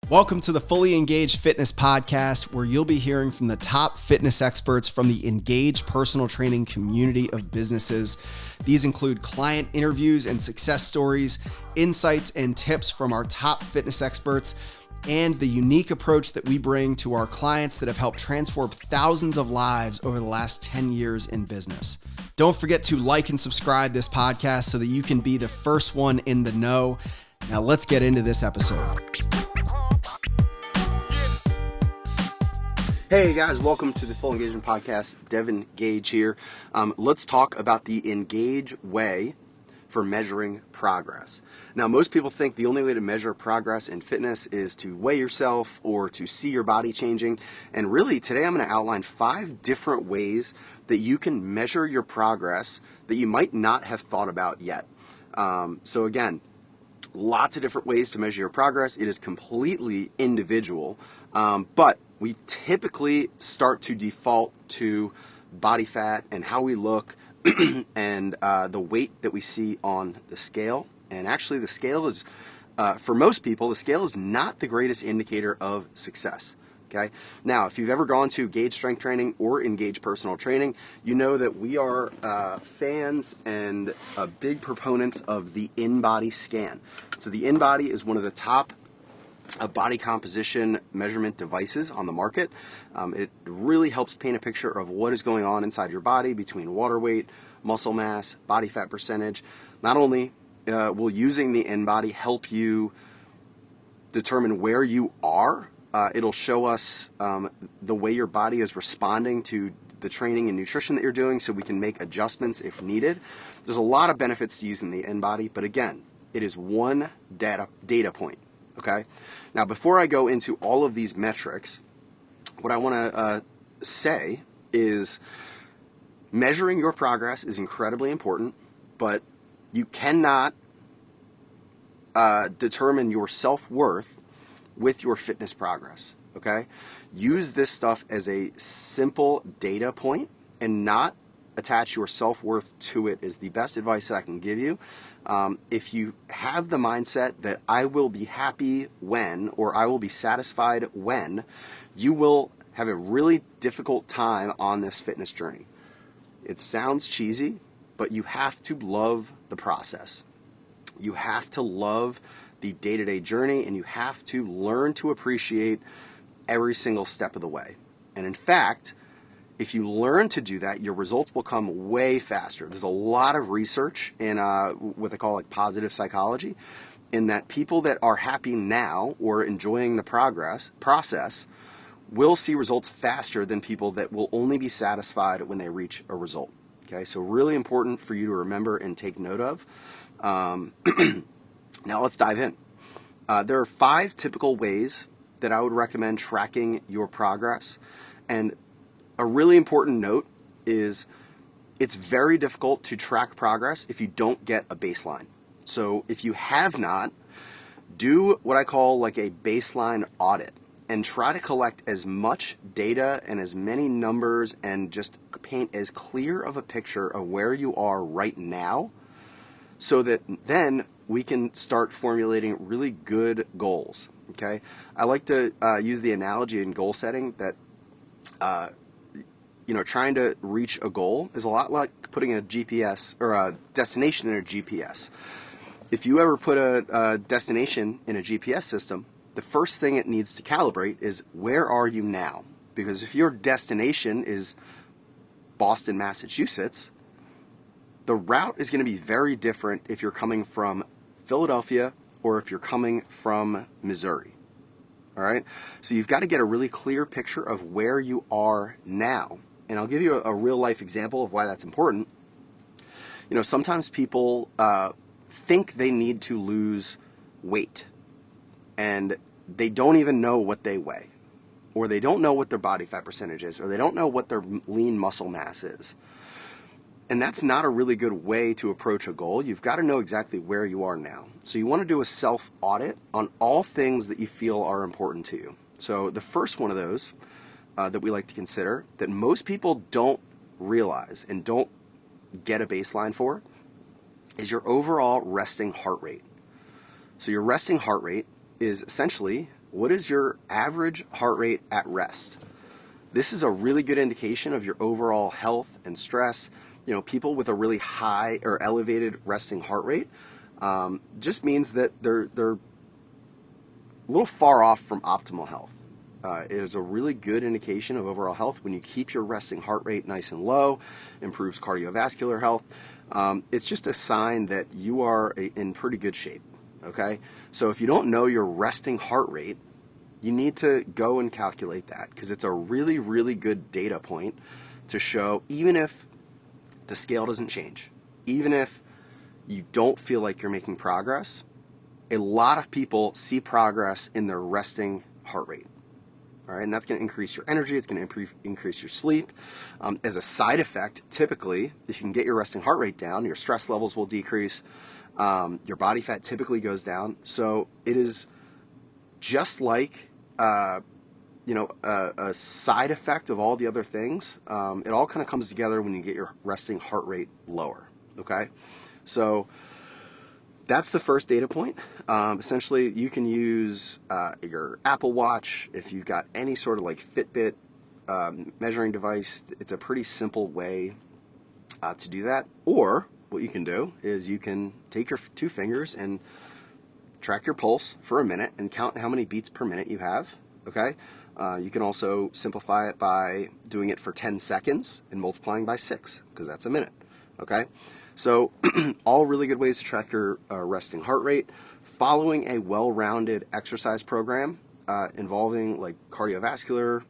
Welcome to the Fully Engaged Fitness Podcast, where you'll be hearing from the top fitness experts from the engaged personal training community of businesses. These include client interviews and success stories, insights and tips from our top fitness experts, and the unique approach that we bring to our clients that have helped transform thousands of lives over the last 10 years in business. Don't forget to like and subscribe this podcast so that you can be the first one in the know. Now let's get into this episode. Hey guys, welcome to the Full Engagement Podcast. Devin Gage here. Let's talk about the Engage way for measuring progress. Now, most people think the only way to measure progress in fitness is to weigh yourself or to see your body changing. And really, today I'm going to outline 5 different ways that you can measure your progress that you might not have thought about yet. So again, lots of different ways to measure your progress. It is completely individual, but we typically start to default to body fat and how we look and the weight that we see on the scale. And actually the scale is, for most people, the scale is not the greatest indicator of success. Okay. Now, if you've ever gone to Gage Strength Training or Engage Personal Training, you know that we are fans and big proponents of the InBody scan. So the InBody is one of the top body composition measurement devices on the market. It really helps paint a picture of what is going on inside your body between water weight, muscle mass, body fat percentage. Not only will using the InBody help you determine where you are, it'll show us the way your body is responding to the training and nutrition that you're doing so we can make adjustments if needed. There's a lot of benefits to using the InBody, but again, it is one data point. Okay. Now, before I go into all of these metrics, what I want to say is measuring your progress is incredibly important, but you cannot determine your self-worth with your fitness progress. Okay. Use this stuff as a simple data point and not attach your self-worth to it is the best advice that I can give you. If you have the mindset that I will be happy when, or I will be satisfied when, you will have a really difficult time on this fitness journey. It sounds cheesy, but you have to love the process. You have to love the day-to-day journey, and you have to learn to appreciate every single step of the way. And in fact, if you learn to do that, your results will come way faster. There's a lot of research in what they call like positive psychology, in that people that are happy now or enjoying the process will see results faster than people that will only be satisfied when they reach a result. Okay, so really important for you to remember and take note of. Now let's dive in. There are 5 typical ways that I would recommend tracking your progress. And a really important note is it's very difficult to track progress if you don't get a baseline. So if you have not, do what I call like a baseline audit and try to collect as much data and as many numbers and just paint as clear of a picture of where you are right now so that then we can start formulating really good goals. Okay, I like to use the analogy in goal setting that trying to reach a goal is a lot like putting a GPS or a destination in a GPS. If you ever put a destination in a GPS system, the first thing it needs to calibrate is where are you now? Because if your destination is Boston, Massachusetts, the route is going to be very different if you're coming from Philadelphia or if you're coming from Missouri. All right? So you've got to get a really clear picture of where you are now. And I'll give you a real life example of why that's important. Sometimes people think they need to lose weight and they don't even know what they weigh, or they don't know what their body fat percentage is, or they don't know what their lean muscle mass is. And that's not a really good way to approach a goal. You've got to know exactly where you are now. So you want to do a self-audit on all things that you feel are important to you. So the first one of those that we like to consider that most people don't realize and don't get a baseline for is your overall resting heart rate. So your resting heart rate is essentially what is your average heart rate at rest? This is a really good indication of your overall health and stress. People with a really high or elevated resting heart rate just means that they're a little far off from optimal health. It is a really good indication of overall health when you keep your resting heart rate nice and low, improves cardiovascular health. It's just a sign that you are in pretty good shape. Okay, so if you don't know your resting heart rate, you need to go and calculate that, because it's a really, really good data point to show, even if the scale doesn't change, even if you don't feel like you're making progress, a lot of people see progress in their resting heart rate. All right, and that's going to increase your energy. It's going to increase your sleep. As a side effect, typically, if you can get your resting heart rate down, your stress levels will decrease. Your body fat typically goes down. So it is just like a side effect of all the other things. It all kind of comes together when you get your resting heart rate lower. Okay, so that's the first data point. Essentially, you can use your Apple Watch. If you've got any sort of like Fitbit measuring device, it's a pretty simple way to do that. Or what you can do is you can take your 2 fingers and track your pulse for a minute and count how many beats per minute you have. Okay. You can also simplify it by doing it for 10 seconds and multiplying by 6, because that's a minute. Okay. So all really good ways to track your resting heart rate. Following a well-rounded exercise program involving like cardiovascular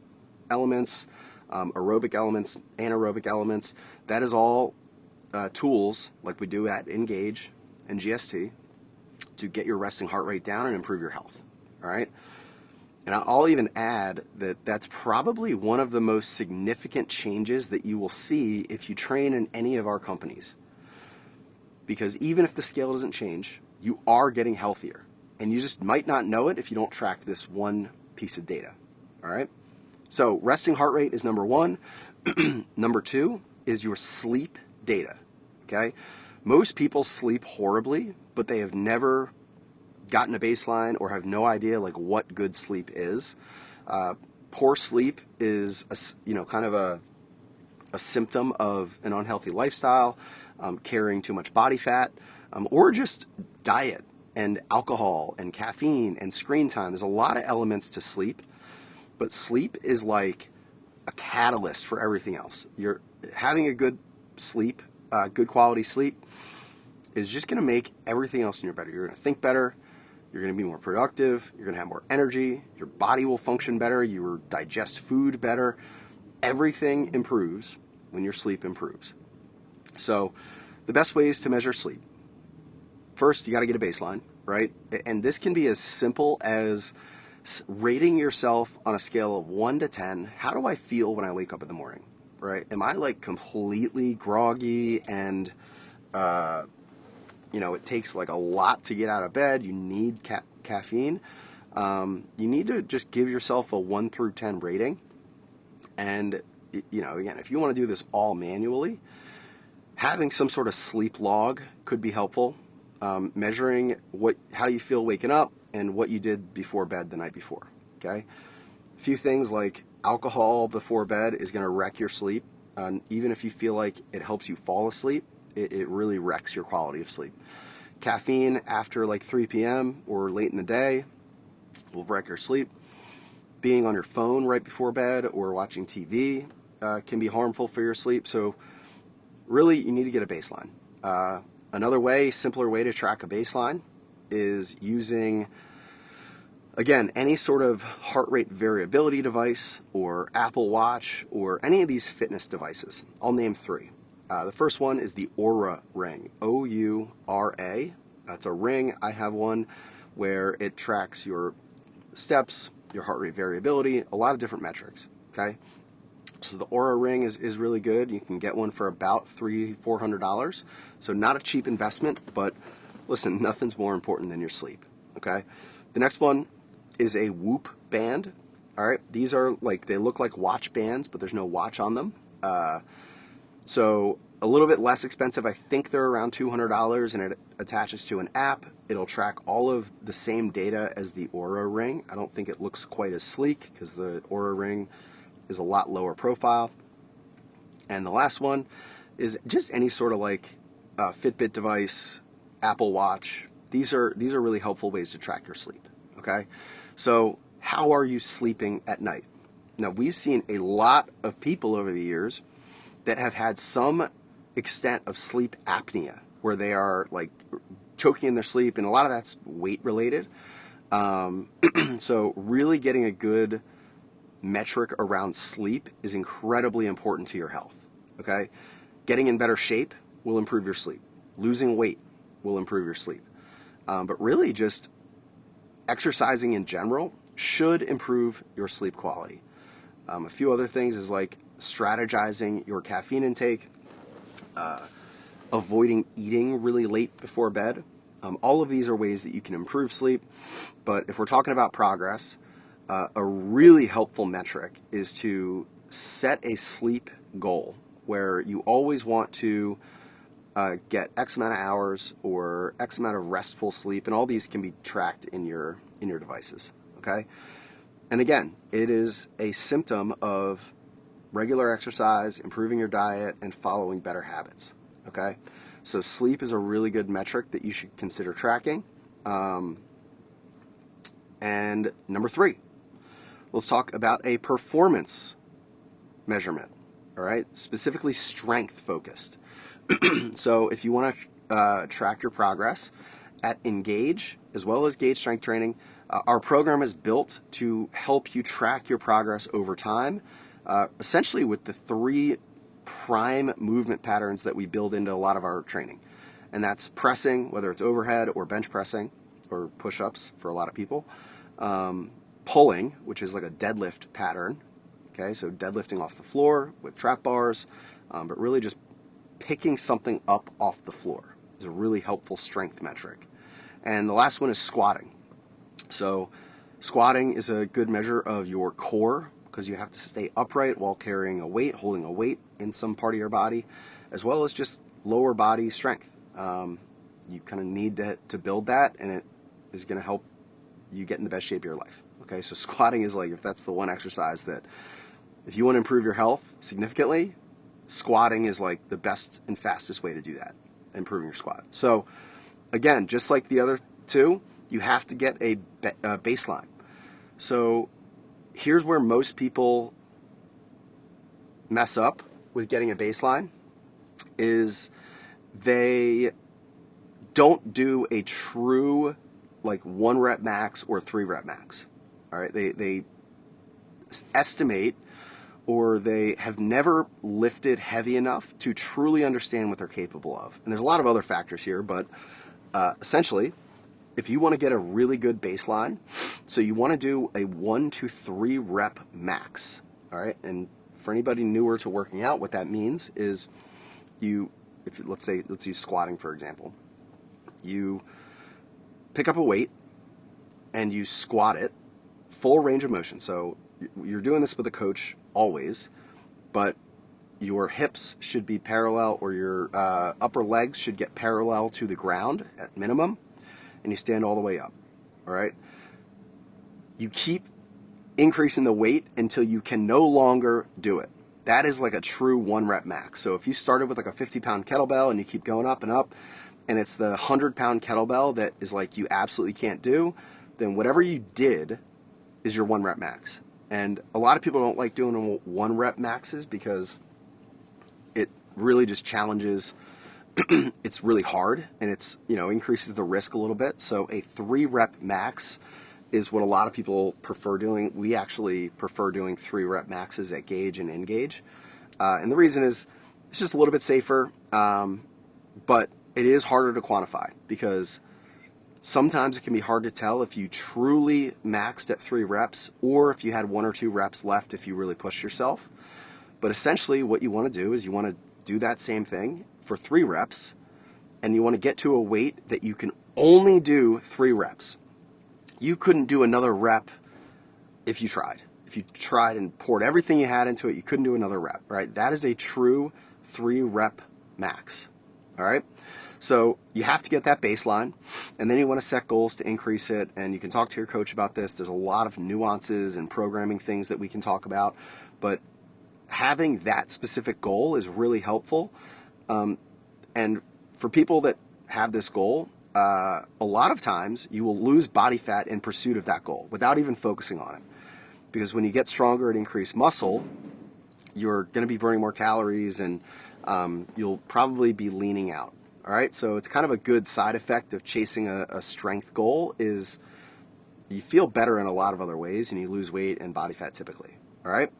elements, aerobic elements, anaerobic elements, that is all tools like we do at Engage and GST to get your resting heart rate down and improve your health. All right. And I'll even add that that's probably one of the most significant changes that you will see if you train in any of our companies. Because even if the scale doesn't change, you are getting healthier. And you just might not know it if you don't track this one piece of data. All right? So resting heart rate is number 1. Number 2 is your sleep data. Okay? Most people sleep horribly, but they have never gotten a baseline or have no idea like what good sleep is. Poor sleep is kind of a symptom of an unhealthy lifestyle, carrying too much body fat, or just diet and alcohol and caffeine and screen time. There's a lot of elements to sleep, but sleep is like a catalyst for everything else. You're having a good sleep, good quality sleep, is just going to make everything else in your better. You're going to think better. You're going to be more productive. You're going to have more energy. Your body will function better. You will digest food better. Everything improves when your sleep improves. So the best ways to measure sleep. First, you got to get a baseline, right? And this can be as simple as rating yourself on a scale of 1 to 10. How do I feel when I wake up in the morning, right? Am I like completely groggy and, it takes like a lot to get out of bed. You need caffeine. You need to just give yourself a 1 through 10 rating. And, again, if you want to do this all manually, having some sort of sleep log could be helpful. Measuring how you feel waking up and what you did before bed the night before. Okay? A few things like alcohol before bed is going to wreck your sleep. Even if you feel like it helps you fall asleep, it really wrecks your quality of sleep. Caffeine after like 3 p.m. or late in the day will wreck your sleep. Being on your phone right before bed or watching TV can be harmful for your sleep. So really, you need to get a baseline. Another simpler way to track a baseline is using, again, any sort of heart rate variability device or Apple Watch or any of these fitness devices. I'll name 3. The first one is the Oura ring, O-U-R-A. That's a ring. I have one where it tracks your steps, your heart rate variability, a lot of different metrics, okay? So the Oura ring is really good. You can get one for about $300-$400. So not a cheap investment, but listen, nothing's more important than your sleep, okay? The next one is a Whoop band, all right? These are they look like watch bands, but there's no watch on them. So a little bit less expensive. I think they're around $200, and it attaches to an app. It'll track all of the same data as the Oura Ring. I don't think it looks quite as sleek because the Oura Ring is a lot lower profile. And the last one is just any sort of like Fitbit device, Apple Watch. These are really helpful ways to track your sleep. Okay, so how are you sleeping at night? Now, we've seen a lot of people over the years that have had some extent of sleep apnea, where they are like choking in their sleep, and a lot of that's weight related. So really getting a good metric around sleep is incredibly important to your health. Okay, getting in better shape will improve your sleep. Losing weight will improve your sleep. But really just exercising in general should improve your sleep quality. A few other things is like strategizing your caffeine intake, avoiding eating really late before bed. All of these are ways that you can improve sleep. But if we're talking about progress, a really helpful metric is to set a sleep goal where you always want to get X amount of hours or X amount of restful sleep, and all these can be tracked in your devices. Okay, and again, it is a symptom of regular exercise, improving your diet, and following better habits. Okay, so sleep is a really good metric that you should consider tracking. And number 3, let's talk about a performance measurement. All right, specifically strength focused. So if you want to track your progress at Engage, as well as Gage Strength Training, our program is built to help you track your progress over time, essentially with the 3 prime movement patterns that we build into a lot of our training. And that's pressing, whether it's overhead or bench pressing or push-ups for a lot of people. Pulling, which is like a deadlift pattern. Okay, so deadlifting off the floor with trap bars, but really just picking something up off the floor is a really helpful strength metric. And the last one is squatting. So squatting is a good measure of your core because you have to stay upright while carrying a weight, holding a weight in some part of your body, as well as just lower body strength. You kind of need to build that, and it is going to help you get in the best shape of your life. Okay, so squatting is like, if that's the one exercise that, if you want to improve your health significantly, squatting is like the best and fastest way to do that, improving your squat. So again, just like the other 2, you have to get a baseline. So here's where most people mess up with getting a baseline is they don't do a true like 1 rep max or 3 rep max. All right, they estimate, or they have never lifted heavy enough to truly understand what they're capable of. And there's a lot of other factors here, but essentially, if you want to get a really good baseline, so you want to do a 1 to 3 rep max. All right, and for anybody newer to working out, what that means is let's use squatting for example. You pick up a weight and you squat it full range of motion. So you're doing this with a coach always, but your hips should be parallel, or your upper legs should get parallel to the ground at minimum, and you stand all the way up. All right. You keep increasing the weight until you can no longer do it. That is like a true 1 rep max. So if you started with like a 50-pound kettlebell and you keep going up and up, and it's the 100-pound kettlebell that is like you absolutely can't do, then whatever you did is your 1 rep max. And a lot of people don't like doing 1 rep maxes because it really just challenges. It's really hard, and it's, increases the risk a little bit. So a 3 rep max is what a lot of people prefer doing. We actually prefer doing 3 rep maxes at Gage and Engage. And the reason is it's just a little bit safer, but it is harder to quantify because sometimes it can be hard to tell if you truly maxed at 3 reps or if you had 1 or 2 reps left if you really pushed yourself. But essentially what you want to do is you want to do that same thing for 3 reps, and you want to get to a weight that you can only do 3 reps. You couldn't do another rep if you tried. If you tried and poured everything you had into it, you couldn't do another rep, right? That is a true 3 rep max. All right? So you have to get that baseline, and then you want to set goals to increase it, and you can talk to your coach about this. There's a lot of nuances and programming things that we can talk about, but having that specific goal is really helpful. And for people that have this goal, a lot of times you will lose body fat in pursuit of that goal without even focusing on it. Because when you get stronger and increase muscle, you're going to be burning more calories, and you'll probably be leaning out. All right, so it's kind of a good side effect of chasing a strength goal is you feel better in a lot of other ways, and you lose weight and body fat typically. All right,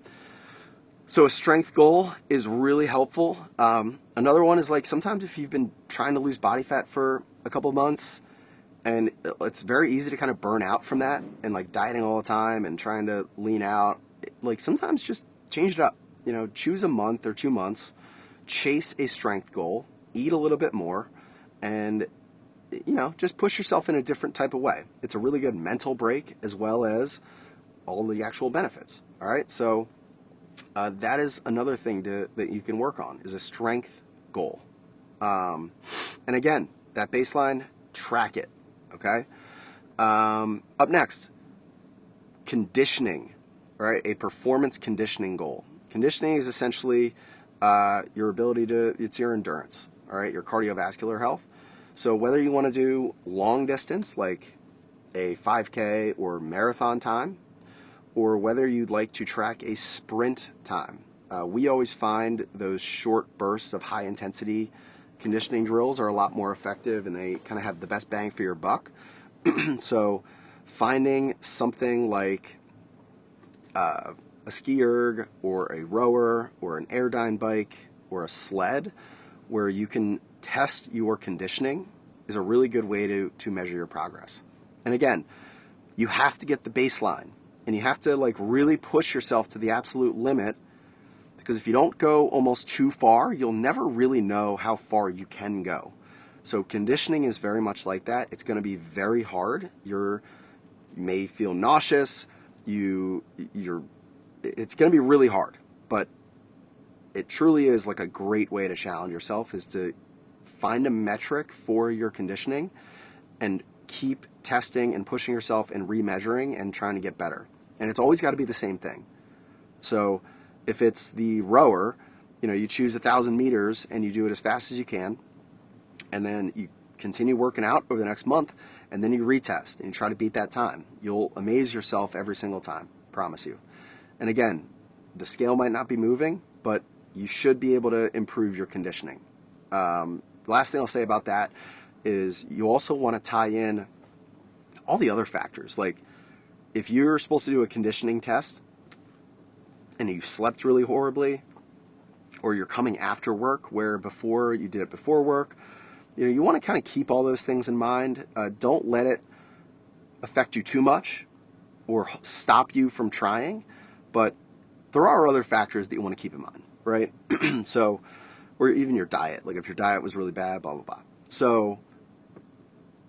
so a strength goal is really helpful. Another one is like sometimes if you've been trying to lose body fat for a couple of months, and it's very easy to kind of burn out from that and like dieting all the time and trying to lean out. Like sometimes just change it up. Choose a month or 2 months, chase a strength goal, eat a little bit more, and just push yourself in a different type of way. It's a really good mental break as well as all the actual benefits. All right, so that is another thing that you can work on is a strength goal. And again, that baseline, track it. Okay. Up next, conditioning. All right, a performance conditioning goal. Conditioning is essentially your ability it's your endurance. All right, your cardiovascular health. So whether you want to do long distance like a 5K or marathon time, or whether you'd like to track a sprint time, we always find those short bursts of high intensity conditioning drills are a lot more effective, and they kind of have the best bang for your buck. So finding something like a ski erg or a rower or an Airdyne bike or a sled where you can test your conditioning is a really good way to measure your progress. And again, you have to get the baseline, and you have to like really push yourself to the absolute limit, because if you don't go almost too far, you'll never really know how far you can go. So conditioning is very much like that. It's going to be very hard. You may feel nauseous. It's going to be really hard, but it truly is like a great way to challenge yourself, is to find a metric for your conditioning and keep testing and pushing yourself and remeasuring and trying to get better. And it's always got to be the same thing. So if it's the rower, you choose 1,000 meters and you do it as fast as you can, and then you continue working out over the next month, and then you retest and you try to beat that time. You'll amaze yourself every single time, promise you. And again, the scale might not be moving, but you should be able to improve your conditioning. Last thing I'll say about that is you also want to tie in all the other factors. Like if you're supposed to do a conditioning test and you slept really horribly, or you're coming after work where before you did it before work, you want to kind of keep all those things in mind. Don't let it affect you too much or stop you from trying, but there are other factors that you want to keep in mind, right? So, or even your diet, like if your diet was really bad, blah, blah, blah. So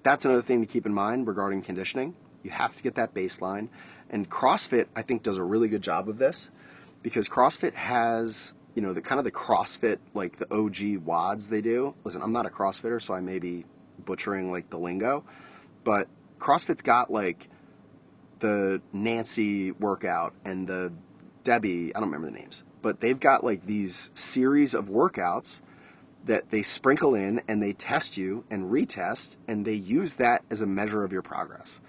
that's another thing to keep in mind regarding conditioning. You have to get that baseline. And CrossFit, I think, does a really good job of this, because CrossFit has, the kind of the CrossFit, like the OG WODs they do. Listen, I'm not a CrossFitter, so I may be butchering like the lingo, but CrossFit's got like the Nancy workout and the Debbie, I don't remember the names, but they've got like these series of workouts that they sprinkle in, and they test you and retest, and they use that as a measure of your progress.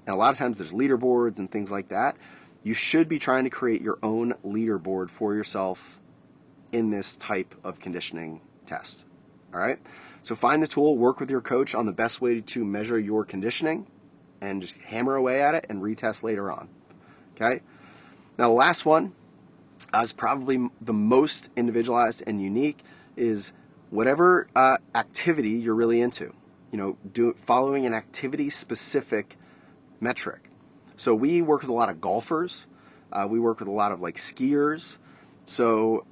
And a lot of times there's leaderboards and things like that. You should be trying to create your own leaderboard for yourself in this type of conditioning test. All right? So find the tool, work with your coach on the best way to measure your conditioning, and just hammer away at it and retest later on. Okay? Now the last one is probably the most individualized and unique, is whatever activity you're really into. Following an activity-specific metric. So we work with a lot of golfers. We work with a lot of like skiers. So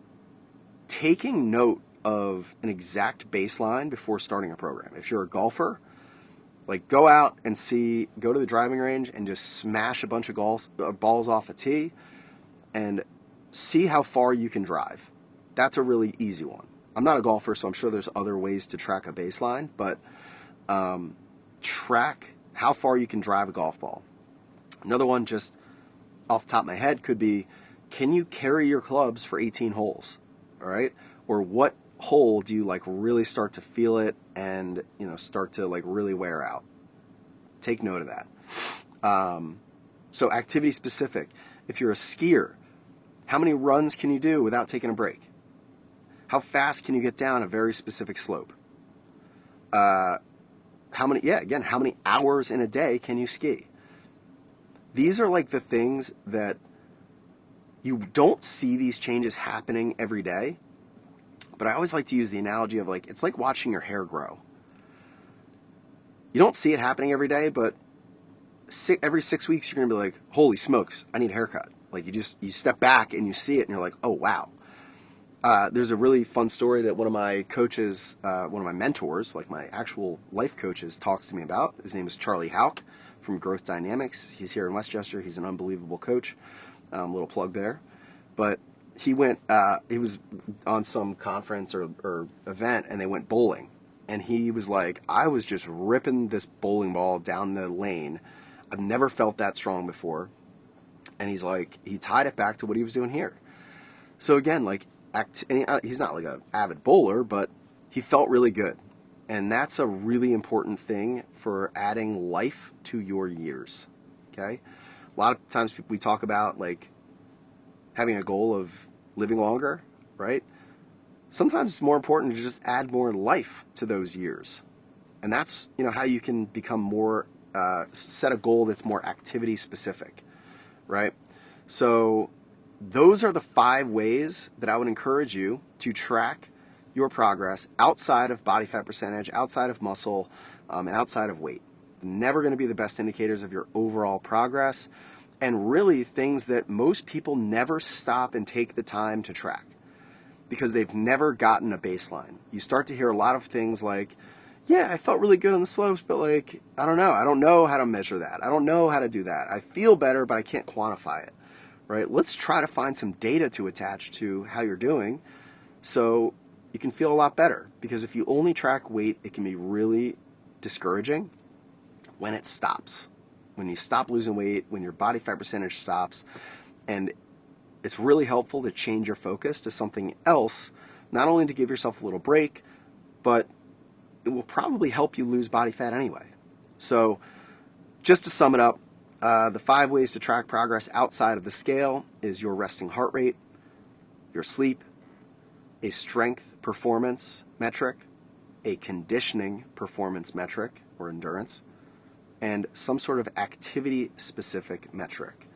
taking note of an exact baseline before starting a program. If you're a golfer, like go out and go to the driving range and just smash a bunch of balls off a tee and see how far you can drive. That's a really easy one. I'm not a golfer, so I'm sure there's other ways to track a baseline, but track how far you can drive a golf ball. Another one, just off the top of my head, could be, can you carry your clubs for 18 holes? All right? Or what hole do you like really start to feel it and, start to like really wear out? Take note of that. So activity specific. If you're a skier, how many runs can you do without taking a break? How fast can you get down a very specific slope? How many hours in a day can you ski? These are like the things that you don't see these changes happening every day. But I always like to use the analogy of it's like watching your hair grow. You don't see it happening every day, but every 6 weeks you're going to be like, holy smokes, I need a haircut. Like you step back and you see it and you're like, oh, wow. There's a really fun story that one of my coaches, one of my mentors, like my actual life coaches, talks to me about. His name is Charlie Houck from Growth Dynamics. He's here in Westchester. He's an unbelievable coach. Little plug there. But he was on some conference or event, and they went bowling. And he was like, I was just ripping this bowling ball down the lane. I've never felt that strong before. And he's like, he tied it back to what he was doing here. So again, he's not like an avid bowler, but he felt really good. And that's a really important thing for adding life to your years. Okay? A lot of times we talk about having a goal of living longer, right? Sometimes it's more important to just add more life to those years. And that's, how you can become more, set a goal that's more activity specific, right? So those are the 5 ways that I would encourage you to track your progress outside of body fat percentage, outside of muscle, and outside of weight. Never going to be the best indicators of your overall progress, and really things that most people never stop and take the time to track because they've never gotten a baseline. You start to hear a lot of things like, yeah, I felt really good on the slopes, but I don't know. I don't know how to measure that. I don't know how to do that. I feel better, but I can't quantify it, right? Let's try to find some data to attach to how you're doing so you can feel a lot better, because if you only track weight, it can be really discouraging when it stops. When you stop losing weight, when your body fat percentage stops, and it's really helpful to change your focus to something else, not only to give yourself a little break, but it will probably help you lose body fat anyway. So just to sum it up, the 5 ways to track progress outside of the scale is your resting heart rate, your sleep, a strength performance metric, a conditioning performance metric or endurance, and some sort of activity-specific metric.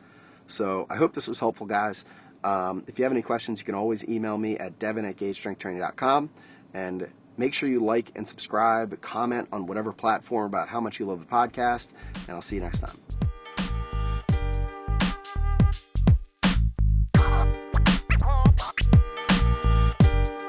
So I hope this was helpful, guys. If you have any questions, you can always email me at devin@gagestrengthtraining.com. And make sure you like and subscribe, comment on whatever platform about how much you love the podcast, and I'll see you next time.